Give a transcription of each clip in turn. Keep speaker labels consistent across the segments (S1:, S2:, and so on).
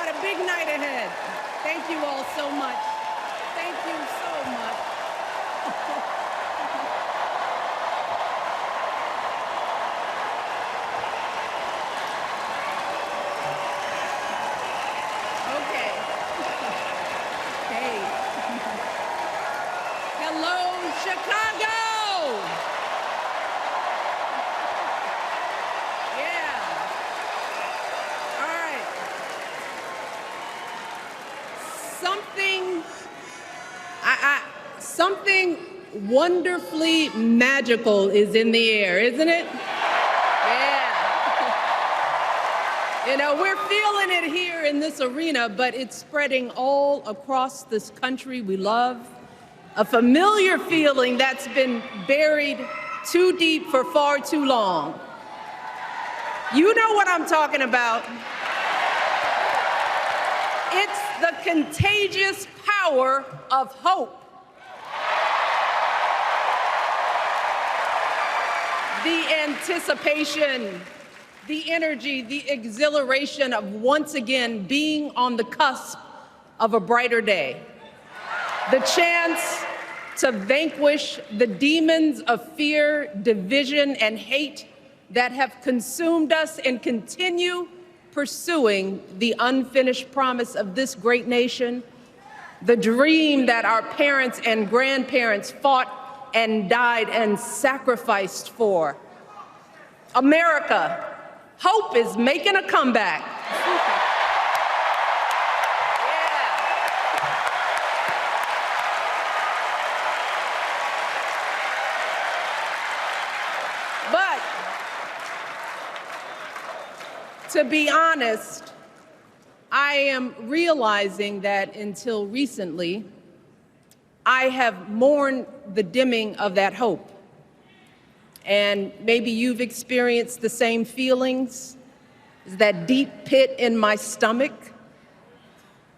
S1: got a big night ahead. Thank you all so much. Thank you so much. Okay. Hey. Hello, Chicago. Yeah. All right. Something wonderfully magical is in the air, isn't it? Yeah. You know, we're feeling it here in this arena, but it's spreading all across this country we love. A familiar feeling that's been buried too deep for far too long. You know what I'm talking about. It's the contagious power of hope. The anticipation, the energy, the exhilaration of once again being on the cusp of a brighter day. The chance to vanquish the demons of fear, division, and hate that have consumed us and continue pursuing the unfinished promise of this great nation, the dream that our parents and grandparents fought and died and sacrificed for. America, hope is making a comeback. Yeah. But to be honest, I am realizing that until recently, I have mourned the dimming of that hope. And maybe you've experienced the same feelings, that deep pit in my stomach,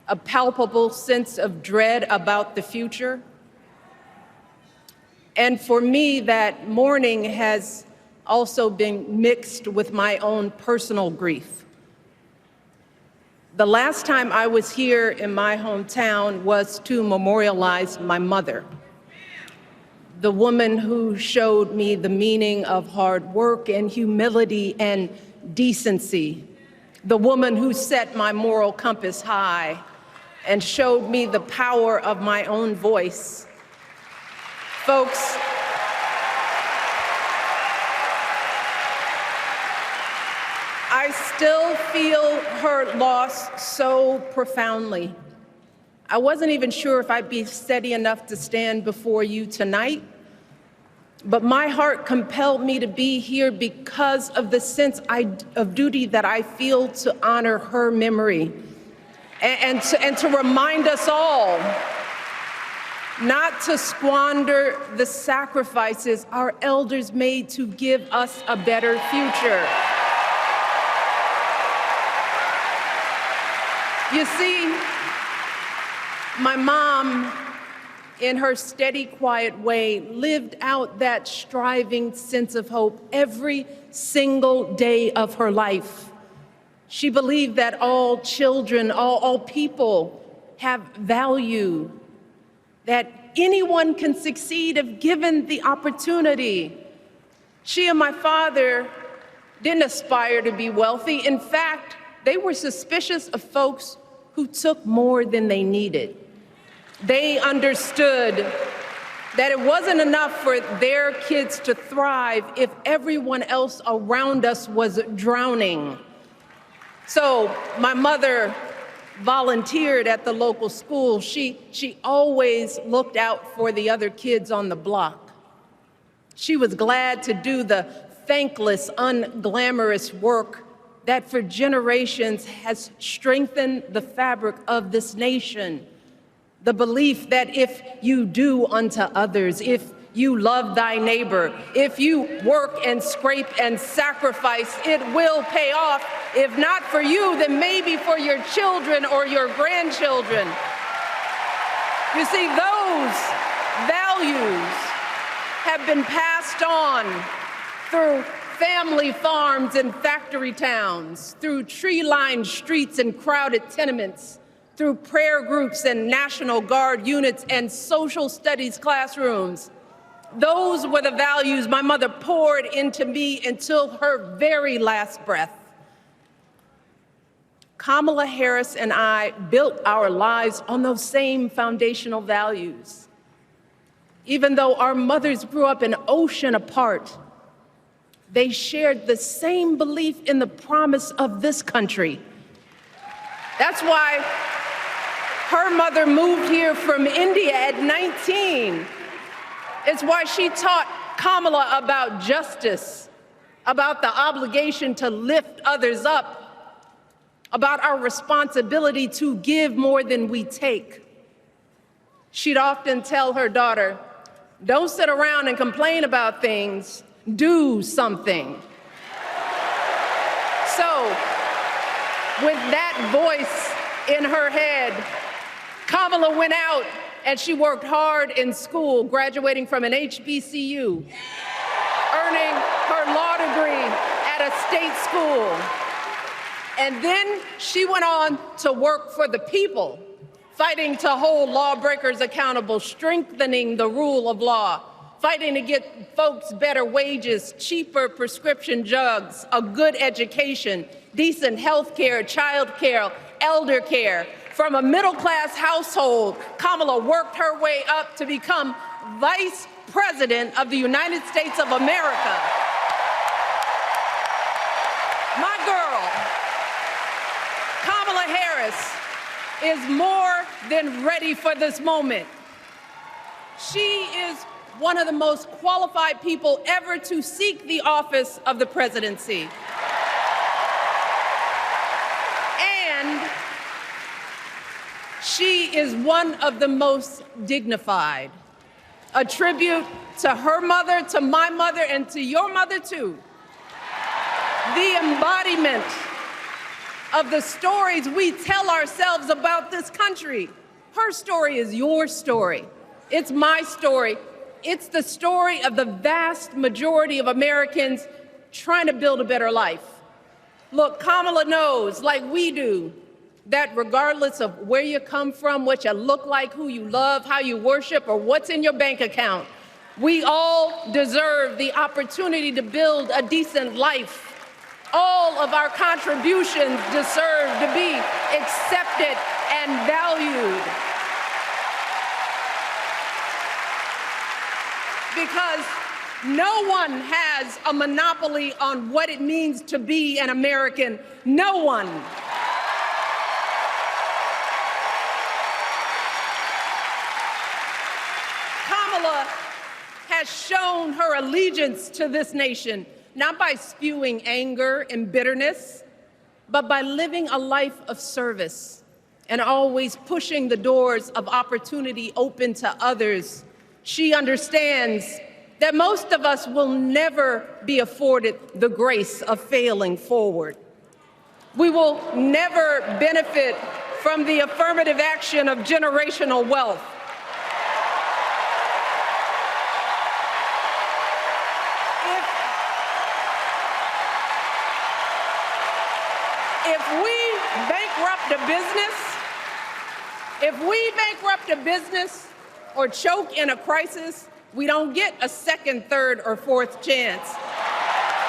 S1: a palpable sense of dread about the future. And for me, that mourning has also been mixed with my own personal grief. The last time I was here in my hometown was to memorialize my mother, the woman who showed me the meaning of hard work and humility and decency, the woman who set my moral compass high and showed me the power of my own voice. Folks, I still feel her loss so profoundly. I wasn't even sure if I'd be steady enough to stand before you tonight, but my heart compelled me to be here because of the sense of duty that I feel to honor her memory and to remind us all not to squander the sacrifices our elders made to give us a better future. You see, my mom, in her steady, quiet way, lived out that striving sense of hope every single day of her life. She believed that all children, all people have value, that anyone can succeed if given the opportunity. She and my father didn't aspire to be wealthy. In fact, they were suspicious of folks who took more than they needed. They understood that it wasn't enough for their kids to thrive if everyone else around us was drowning. So my mother volunteered at the local school. She always looked out for the other kids on the block. She was glad to do the thankless, unglamorous work that for generations has strengthened the fabric of this nation. The belief that if you do unto others, if you love thy neighbor, if you work and scrape and sacrifice, it will pay off. If not for you, then maybe for your children or your grandchildren. You see, those values have been passed on through family farms and factory towns, through tree-lined streets and crowded tenements, through prayer groups and National Guard units and social studies classrooms. Those were the values my mother poured into me until her very last breath. Kamala Harris and I built our lives on those same foundational values. Even though our mothers grew up an ocean apart, they shared the same belief in the promise of this country. That's why her mother moved here from India at 19. It's why she taught Kamala about justice, about the obligation to lift others up, about our responsibility to give more than we take. She'd often tell her daughter, "Don't sit around and complain about things, do something." So, with that voice in her head, Kamala went out and she worked hard in school, graduating from an HBCU, earning her law degree at a state school. And then she went on to work for the people, fighting to hold lawbreakers accountable, strengthening the rule of law, fighting to get folks better wages, cheaper prescription drugs, a good education, decent health care, child care, elder care. From a middle-class household, Kamala worked her way up to become Vice President of the United States of America. My girl, Kamala Harris, is more than ready for this moment. She is one of the most qualified people ever to seek the office of the presidency. And she is one of the most dignified. A tribute to her mother, to my mother, and to your mother too. The embodiment of the stories we tell ourselves about this country. Her story is your story. It's my story. It's the story of the vast majority of Americans trying to build a better life. Look, Kamala knows, like we do, that regardless of where you come from, what you look like, who you love, how you worship, or what's in your bank account, we all deserve the opportunity to build a decent life. All of our contributions deserve to be accepted and valued. Because no one has a monopoly on what it means to be an American. No one. Kamala has shown her allegiance to this nation, not by spewing anger and bitterness, but by living a life of service and always pushing the doors of opportunity open to others. She understands that most of us will never be afforded the grace of failing forward. We will never benefit from the affirmative action of generational wealth. If we bankrupt a business or choke in a crisis, we don't get a second, third, or fourth chance.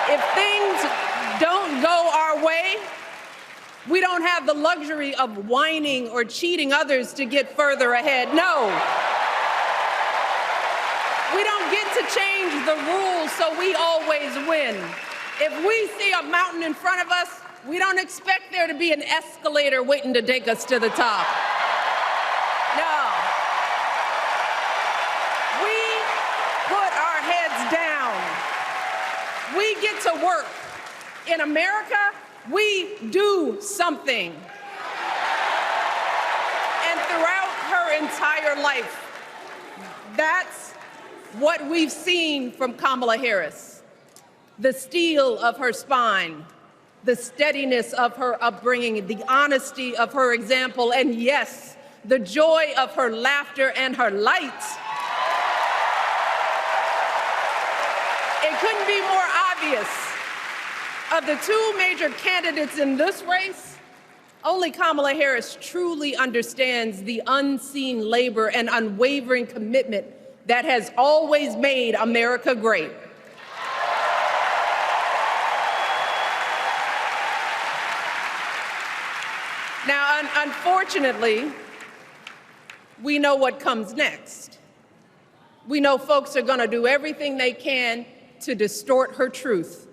S1: If things don't go our way, we don't have the luxury of whining or cheating others to get further ahead. No. We don't get to change the rules so we always win. If we see a mountain in front of us, we don't expect there to be an escalator waiting to take us to the top. No. We put our heads down. We get to work. In America, we do something. And throughout her entire life, that's what we've seen from Kamala Harris. The steel of her spine, the steadiness of her upbringing, the honesty of her example, and yes, the joy of her laughter and her light. It couldn't be more obvious obvious. Of the two major candidates in this race, only Kamala Harris truly understands the unseen labor and unwavering commitment that has always made America great. Now, unfortunately, we know what comes next. We know folks are going to do everything they can to distort her truth.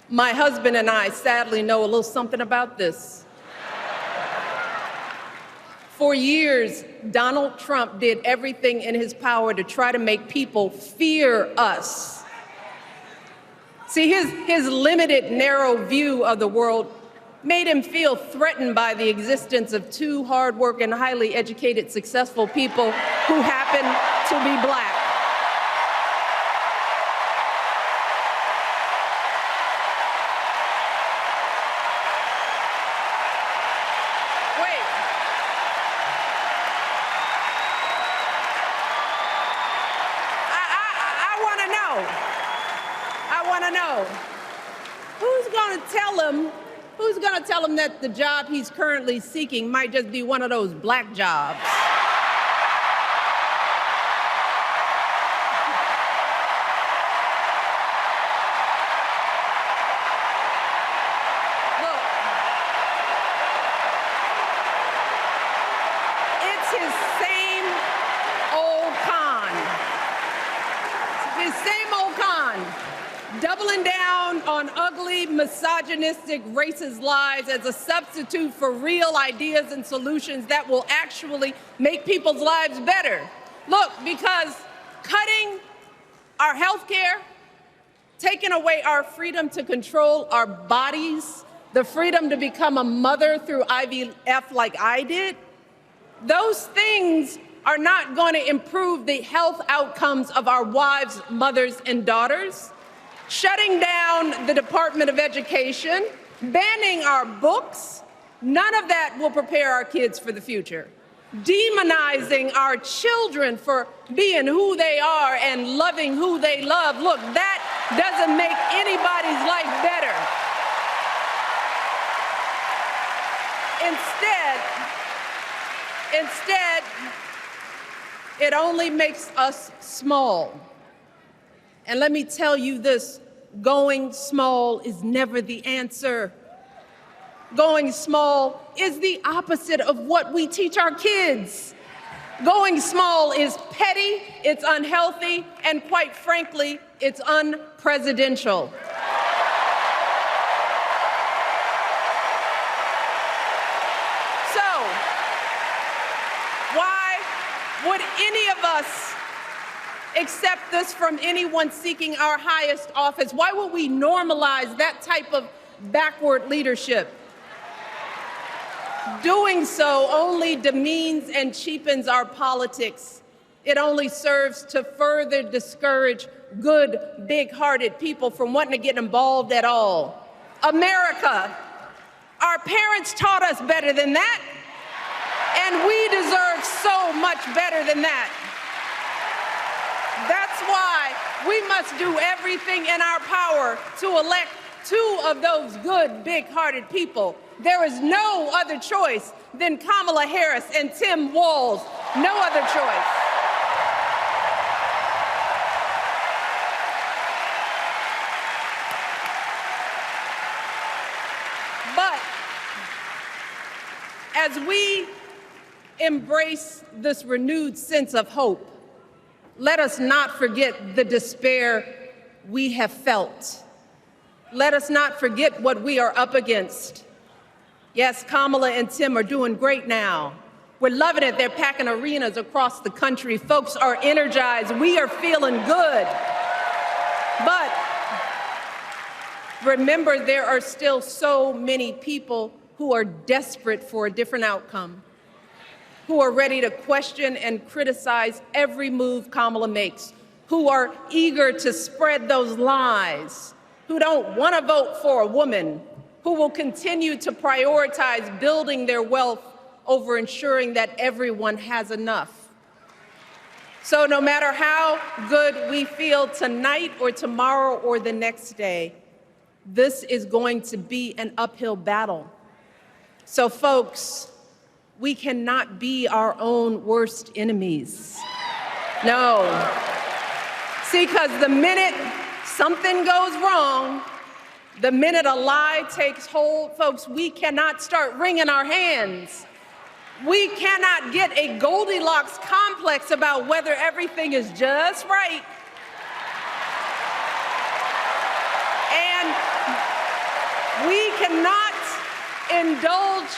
S1: My husband and I sadly know a little something about this. For years, Donald Trump did everything in his power to try to make people fear us. See, his limited, narrow view of the world made him feel threatened by the existence of two hardworking, highly educated, successful people who happen to be black. Wait. I want to know. Who's going to tell him that the job he's currently seeking might just be one of those black jobs? Look, it's his same old con. His same old con. Doubling down on ugly, misogynistic, racist lies as a substitute for real ideas and solutions that will actually make people's lives better. Look, because cutting our health care, taking away our freedom to control our bodies, the freedom to become a mother through IVF like I did, those things are not going to improve the health outcomes of our wives, mothers, and daughters. Shutting down the Department of Education, banning our books, none of that will prepare our kids for the future. Demonizing our children for being who they are and loving who they love, look, that doesn't make anybody's life better. Instead, it only makes us small. And let me tell you this, going small is never the answer. Going small is the opposite of what we teach our kids. Going small is petty, it's unhealthy, and quite frankly, it's unpresidential. So, why would any of us accept this from anyone seeking our highest office? Why would we normalize that type of backward leadership? Doing so only demeans and cheapens our politics. It only serves to further discourage good, big-hearted people from wanting to get involved at all. America, our parents taught us better than that, and we deserve so much better than that. That's why we must do everything in our power to elect two of those good, big-hearted people. There is no other choice than Kamala Harris and Tim Walz. No other choice. But as we embrace this renewed sense of hope, let us not forget the despair we have felt. Let us not forget what we are up against. Yes, Kamala and Tim are doing great now. We're loving it. They're packing arenas across the country. Folks are energized. We are feeling good. But remember, there are still so many people who are desperate for a different outcome, who are ready to question and criticize every move Kamala makes, who are eager to spread those lies, who don't want to vote for a woman, who will continue to prioritize building their wealth over ensuring that everyone has enough. So no matter how good we feel tonight or tomorrow or the next day, this is going to be an uphill battle. So folks, we cannot be our own worst enemies. No. See, because the minute something goes wrong, the minute a lie takes hold, folks, we cannot start wringing our hands. We cannot get a Goldilocks complex about whether everything is just right. And we cannot indulge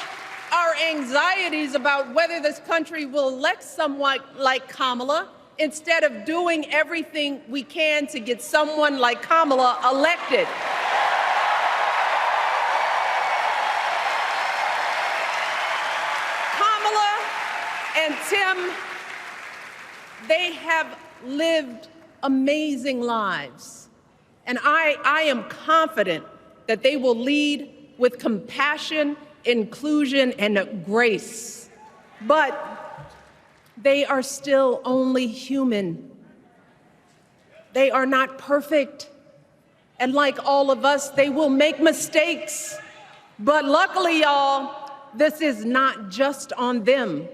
S1: our anxieties about whether this country will elect someone like Kamala instead of doing everything we can to get someone like Kamala elected. Kamala and Tim, they have lived amazing lives. And I am confident that they will lead with compassion, inclusion, and grace. But they are still only human. They are not perfect. And like all of us, they will make mistakes. But luckily, y'all, this is not just on them.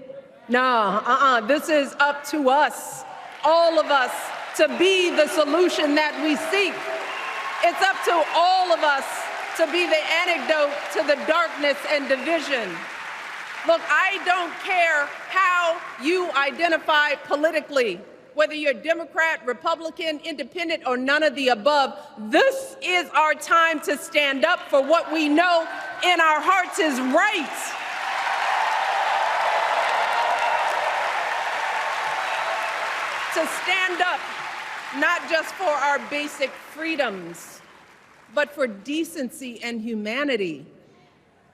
S1: No, this is up to us, all of us, to be the solution that we seek. It's up to all of us to be the antidote to the darkness and division. Look, I don't care how you identify politically, whether you're Democrat, Republican, Independent, or none of the above. This is our time to stand up for what we know in our hearts is right. To stand up, not just for our basic freedoms, but for decency and humanity,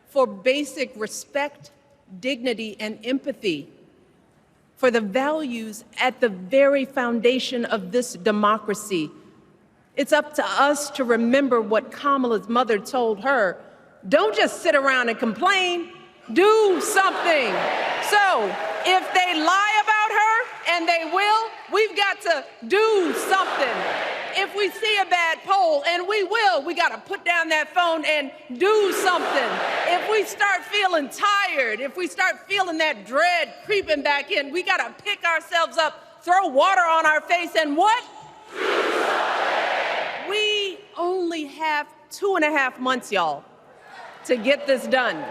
S1: for basic respect, dignity, and empathy, for the values at the very foundation of this democracy. It's up to us to remember what Kamala's mother told her. Don't just sit around and complain, do something. So if they lie about her, and they will, we've got to do something. If we see a bad poll, and we will, we got to put down that phone and do something. If we start feeling tired, if we start feeling that dread creeping back in, we got to pick ourselves up, throw water on our face, and what? We only have 2.5 months, y'all, to get this done.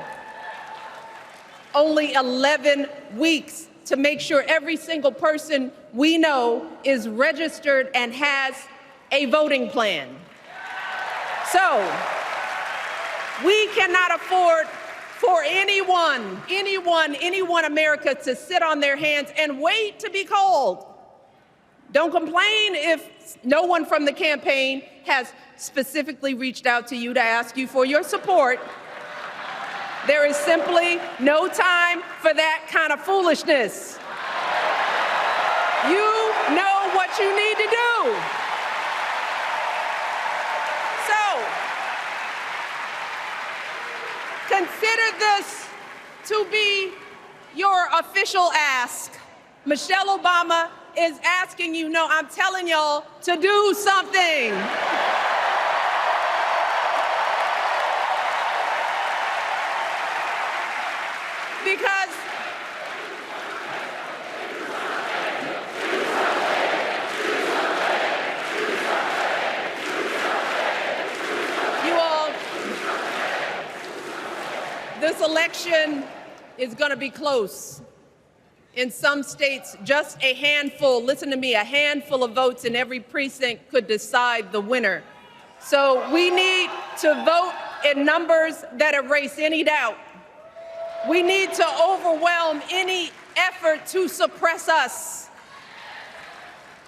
S1: Only 11 weeks to make sure every single person we know is registered and has a voting plan. So we cannot afford for anyone America to sit on their hands and wait to be called. Don't complain if no one from the campaign has specifically reached out to you to ask you for your support. There is simply no time for that kind of foolishness. You know what you need to do. So, consider this to be your official ask. Michelle Obama is asking you, no, I'm telling y'all to do something. Because you all, this election is going to be close. In some states, just a handful, listen to me, a handful of votes in every precinct could decide the winner. So we need to vote in numbers that erase any doubt. We need to overwhelm any effort to suppress us.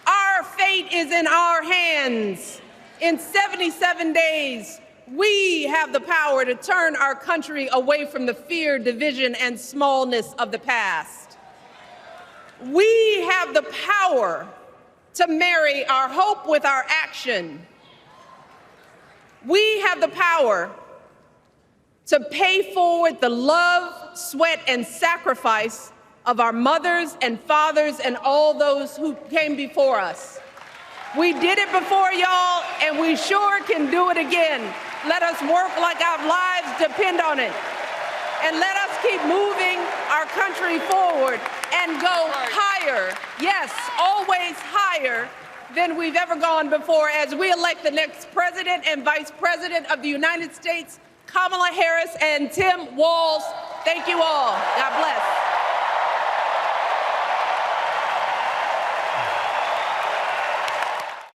S1: Our fate is in our hands. In 77 days, we have the power to turn our country away from the fear, division, and smallness of the past. We have the power to marry our hope with our action. We have the power to pay forward the love, sweat, and sacrifice of our mothers and fathers and all those who came before us. We did it before, y'all, and we sure can do it again. Let us work like our lives depend on it. And let us keep moving our country forward and go higher, yes, always higher than we've ever gone before as we elect the next President and Vice President of the United States, Kamala Harris and Tim Walz. Thank you all. God bless.